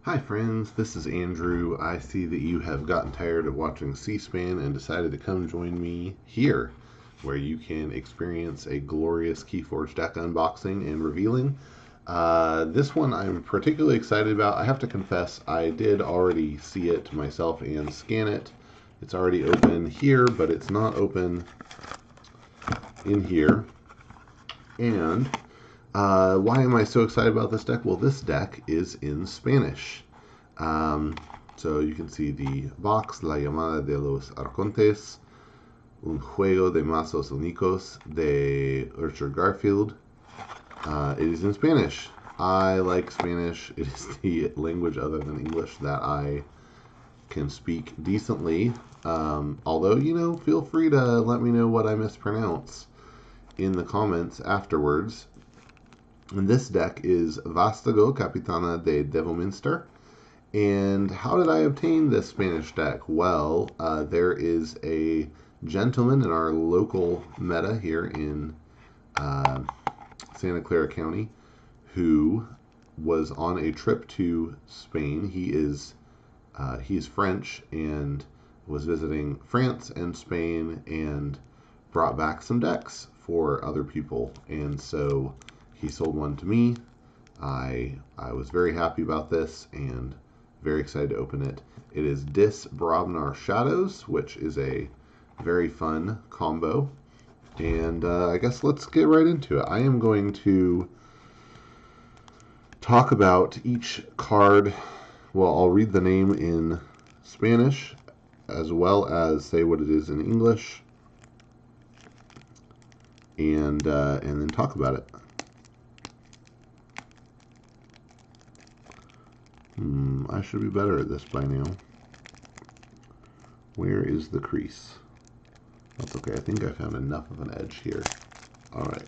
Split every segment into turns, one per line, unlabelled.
Hi friends, this is Andrew. I see that you have gotten tired of watching C-SPAN and decided to come join me here, where you can experience a glorious Keyforge deck unboxing and revealing. This one I'm particularly excited about. I have to confess, I did already see it myself and scan it. It's already open here, but it's not open in here. And why am I so excited about this deck? Well, this deck is in Spanish. So you can see the box, La Llamada de los Arcontes, Un Juego de Mazos Únicos de Urcher Garfield. It is in Spanish. I like Spanish. It is the language other than English that I can speak decently. Although, feel free to let me know what I mispronounce in the comments afterwards. And this deck is Vástago, Capitana de Devominster. And how did I obtain this Spanish deck? Well, there is a gentleman in our local meta here in Santa Clara County who was on a trip to Spain. He's French and was visiting France and Spain and brought back some decks for other people. And so he sold one to me. I was very happy about this and very excited to open it. It is Dis Brobnar Shadows, which is a very fun combo. And I guess let's get right into it. I am going to talk about each card. Well, I'll read the name in Spanish as well as say what it is in English, and then talk about it. I should be better at this by now. Where is the crease? That's okay. I think I found enough of an edge here. All right.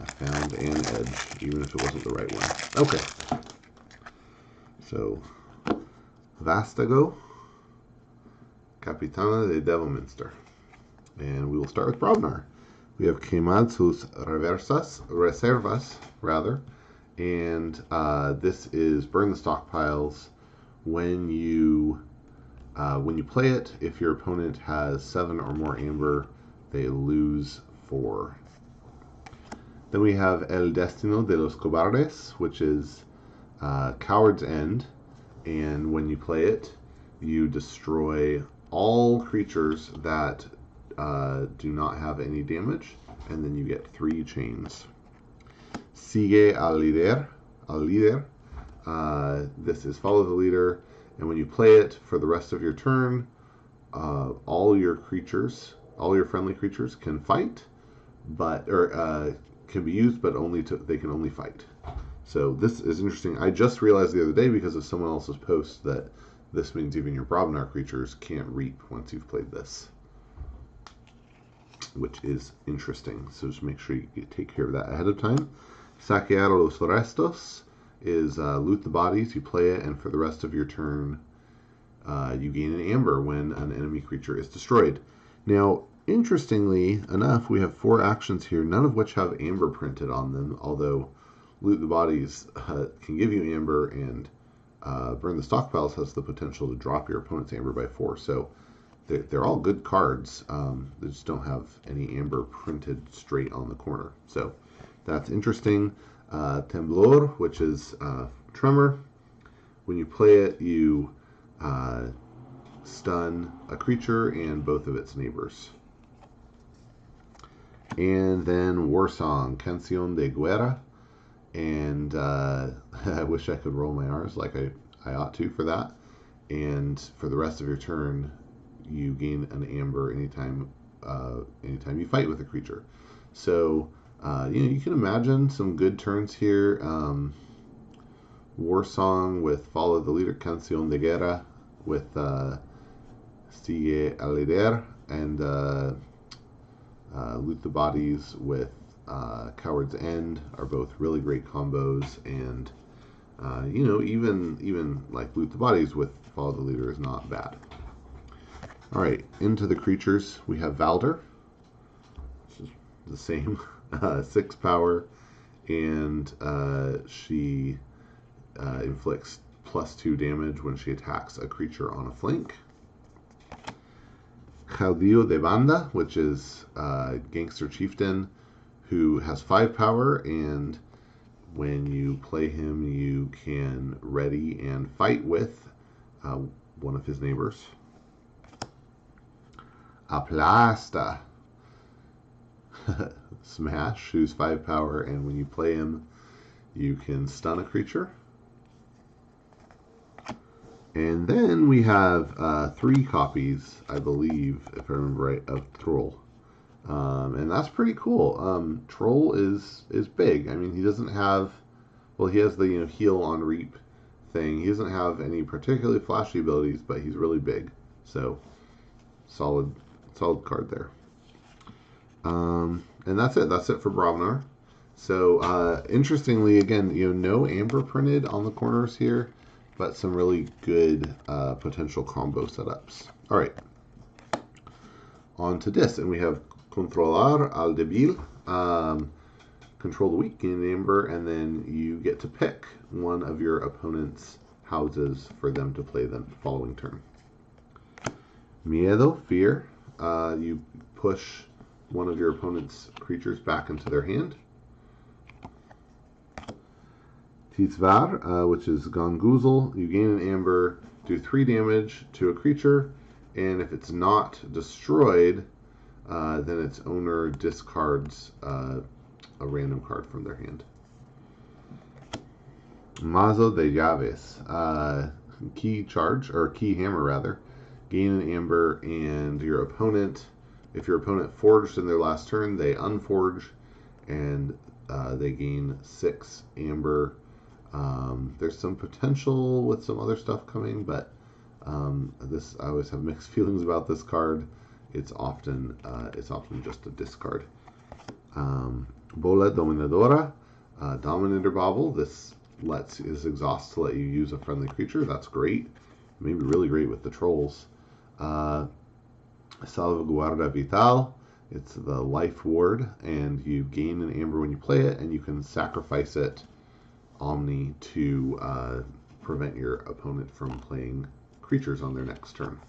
I found an edge, even if it wasn't the right one. Okay. So, Vástago, Capitana de Devominster. And we will start with Brobnar. We have quemad sus reservas, and this is burn the stockpiles. When you play it, if your opponent has 7 or more amber, they lose 4. Then we have El Destino de los Cobardes, which is Coward's End, and when you play it, you destroy all creatures that do not have any damage, and then you get 3 chains. Sigue al líder. This is follow the leader, and when you play it for the rest of your turn, all your friendly creatures can fight, can be used, but they can only fight. So this is interesting. I just realized the other day because of someone else's post that this means even your Brobnar creatures can't reap once you've played this, which is interesting. So just make sure you take care of that ahead of time. Saquear los restos is loot the bodies. You play it, and for the rest of your turn, you gain an amber when an enemy creature is destroyed. Now, interestingly enough, we have 4 actions here, none of which have amber printed on them, although loot the bodies can give you amber, and burn the stockpiles has the potential to drop your opponent's amber by 4. So they're all good cards. They just don't have any amber printed straight on the corner. So that's interesting. Temblor, which is Tremor. When you play it, you stun a creature and both of its neighbors. And then War Song, Canción de Guerra. And I wish I could roll my R's like I ought to for that. And for the rest of your turn, you gain an amber anytime you fight with a creature. So you can imagine some good turns here. War Song with Follow the Leader, Canción de Guerra with Sigue al Líder, and Loot the Bodies with Coward's End are both really great combos, and even like Loot the Bodies with Follow the Leader is not bad. All right, into the creatures. We have Valder, which is the same, 6 power, and she inflicts +2 damage when she attacks a creature on a flank. Caudillo de Banda, which is Gangster Chieftain, who has 5 power, and when you play him, you can ready and fight with one of his neighbors. Aplasta. Smash, who's 5 power, and when you play him, you can stun a creature. And then we have 3 copies, I believe, if I remember right, of Troll. And that's pretty cool. Troll is big. I mean, he doesn't have, well, he has the heal on reap thing. He doesn't have any particularly flashy abilities, but he's really big. So solid card there. And that's it. That's it for Brobnar. So interestingly, again, no amber printed on the corners here, but some really good potential combo setups. All right, on to this, and we have Controlar al Débil, control the weak, gain amber, and then you get to pick one of your opponent's houses for them to play the following turn. Miedo, fear, you push one of your opponent's creatures back into their hand. Tizvar, which is Gonguzel, you gain an amber, do 3 damage to a creature, and if it's not destroyed, then its owner discards a random card from their hand. Mazo de Llaves, key charge, or key hammer rather, gain an amber, and your opponent, if your opponent forged in their last turn, they unforge, and they gain 6 amber. There's some potential with some other stuff coming, but this, I always have mixed feelings about this card. It's often just a discard. Bola Dominadora, Dominator Bauble. This is exhaust to let you use a friendly creature. That's great. Maybe really great with the trolls. Salvaguarda Vital. It's the life ward, and you gain an amber when you play it, and you can sacrifice it Omni to prevent your opponent from playing creatures on their next turn.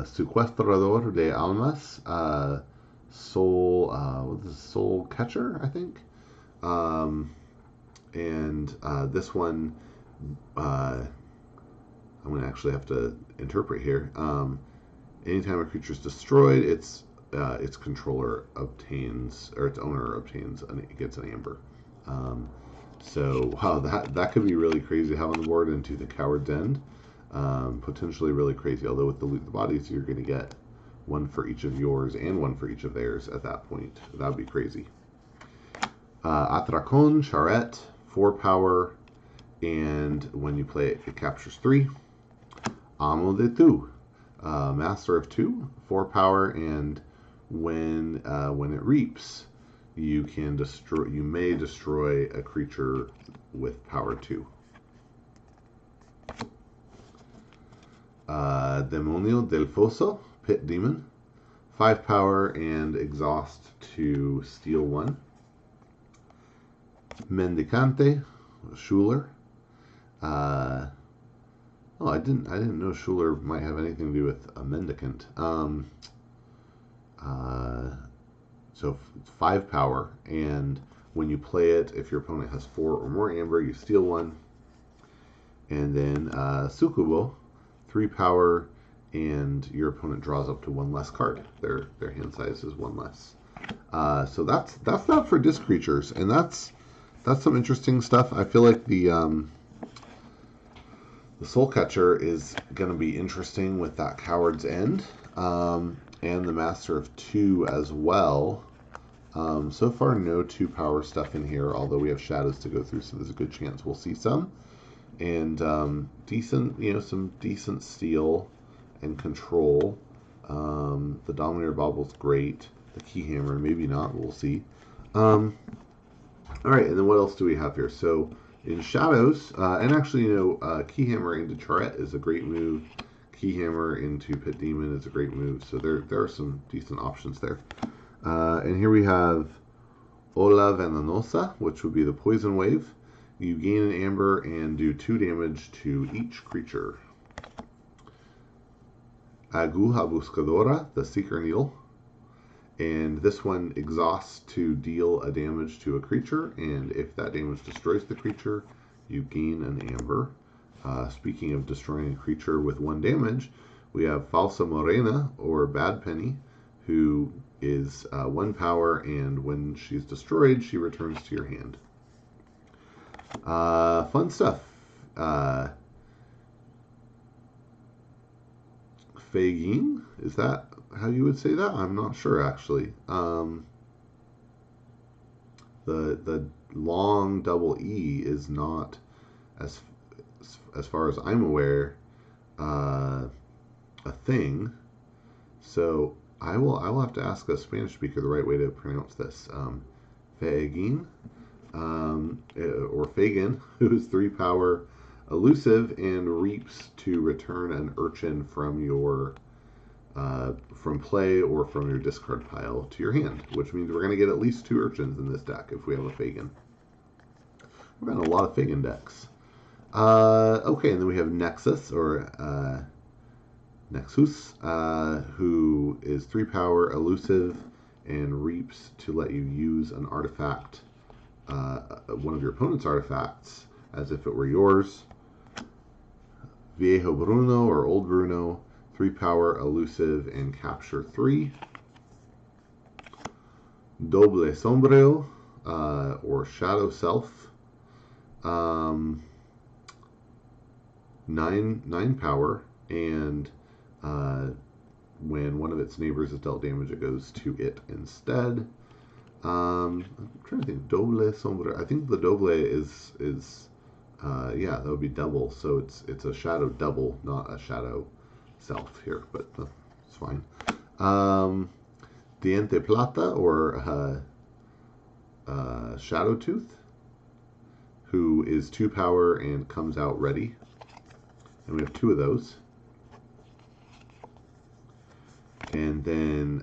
Secuestrador de Almas, Soul Catcher, I think. This one, I'm going to actually have to interpret here. Anytime a creature is destroyed, its controller obtains, or its owner obtains, it gets an amber. So wow, that could be really crazy to have on the board into the Coward's End. Potentially really crazy. Although with the loot the bodies, you're going to get one for each of yours and one for each of theirs at that point. That would be crazy. Atracon Charette, 4 power, and when you play it, it captures 3. Amo de Tu, Master of 2, 4 power, and when it reaps, you may destroy a creature with power 2. Demonio del Fosso, Pit Demon, 5 power and exhaust to steal 1. Mendicante, Schuler. I didn't know Schuler might have anything to do with a mendicant. So 5 power, and when you play it, if your opponent has 4 or more amber, you steal 1. And then Sukubo, 3 power, and your opponent draws up to 1 less card. Their hand size is 1 less. So that's that for disc creatures, and that's some interesting stuff. I feel like the Soul Catcher is going to be interesting with that Coward's End, and the Master of 2 as well. So far, no 2 power stuff in here, although we have shadows to go through, so there's a good chance we'll see some. And some decent steal and control. The Dominator Bauble's great. The Keyhammer, maybe not. We'll see. All right, and then what else do we have here? So in shadows, and actually, Keyhammer into Charette is a great move. Keyhammer into Pit Demon is a great move. So there are some decent options there. And here we have Ola Venenosa, which would be the poison wave. You gain an amber and do 2 damage to each creature. Aguja Buscadora, the Seeker Needle. And this one exhausts to deal a damage to a creature, and if that damage destroys the creature, you gain an amber. Speaking of destroying a creature with 1 damage, we have Falsa Morena, or Bad Penny, who is 1 power, and when she's destroyed, she returns to your hand. Fun stuff. Fagin, is that how you would say that? I'm not sure, actually. The long double E is not, as far as I'm aware, a thing. So I will have to ask a Spanish speaker the right way to pronounce this. Fagin, or Fagin, who is 3 power, elusive, and reaps to return an urchin from your from play or from your discard pile to your hand, which means we're going to get at least 2 urchins in this deck if we have a Fagin. We've got a lot of Fagin decks. Okay, and then we have Nexus, or Nexus, who is 3 power, elusive, and reaps to let you use an artifact, one of your opponent's artifacts, as if it were yours. Viejo Bruno, or Old Bruno, 3 power, elusive, and capture 3. Doble Sombrero, or Shadow Self, 9 power, and when one of its neighbors is dealt damage, it goes to it instead. I'm trying to think. Doble Sombrero. I think the Doble is yeah, that would be double. So it's a shadow double, not a shadow self here, but it's fine. Diente Plata, or Shadow Tooth, who is 2 power and comes out ready. And we have 2 of those. And then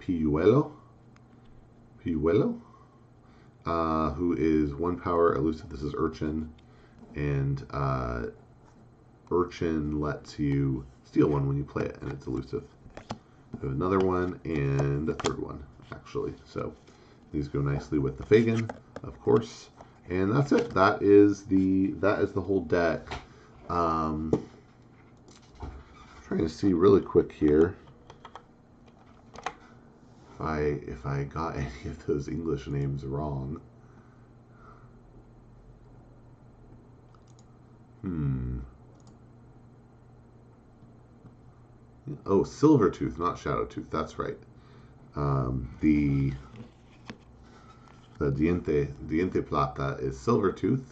Pilluelo, who is 1 power, elusive. This is Urchin, and Urchin lets you steal 1 when you play it, and it's elusive. We have another one and a 3rd one, actually. So these go nicely with the Fagin, of course. And that's it. That is the whole deck. Trying to see really quick here if I got any of those English names wrong. Oh, Silvertooth, not Shadowtooth. That's right. The Diente Plata is Silvertooth.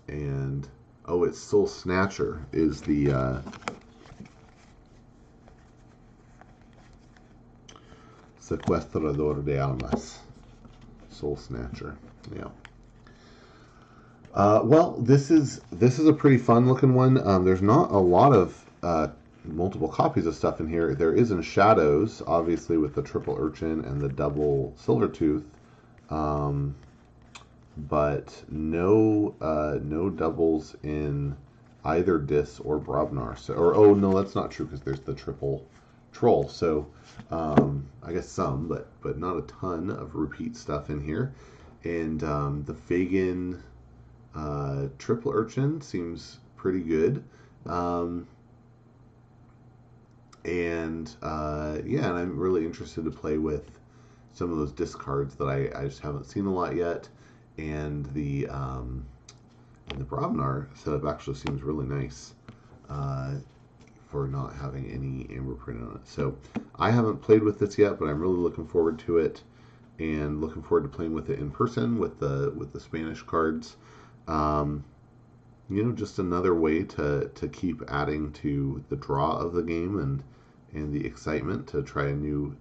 And oh, it's Soul Snatcher is the Secuestrador de Almas. Soul Snatcher. Yeah. Well, this is a pretty fun looking one. There's not a lot of multiple copies of stuff in here. There is in Shadows, obviously, with the triple Urchin and the double Silvertooth, but no doubles in either Dis or Brobnar. So, oh no, that's not true, because there's the triple Troll. So I guess some, but not a ton of repeat stuff in here. And the Fagin triple Urchin seems pretty good. Yeah, and I'm really interested to play with some of those discards that I just haven't seen a lot yet. And the Brobnar setup actually seems really nice for not having any amber print on it. So I haven't played with this yet, but I'm really looking forward to it, and looking forward to playing with it in person with the Spanish cards. Just another way to keep adding to the draw of the game and the excitement to try a new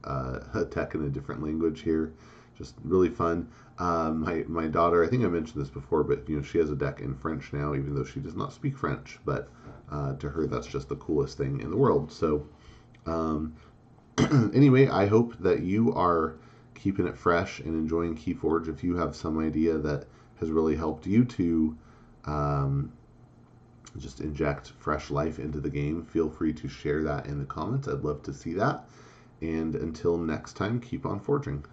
deck in a different language here. Just really fun. My daughter, I think I mentioned this before, but she has a deck in French now, even though she does not speak French. But to her, that's just the coolest thing in the world. So anyway, I hope that you are keeping it fresh and enjoying Keyforge. If you have some idea that has really helped you to just inject fresh life into the game, feel free to share that in the comments. I'd love to see that. And until next time, keep on forging.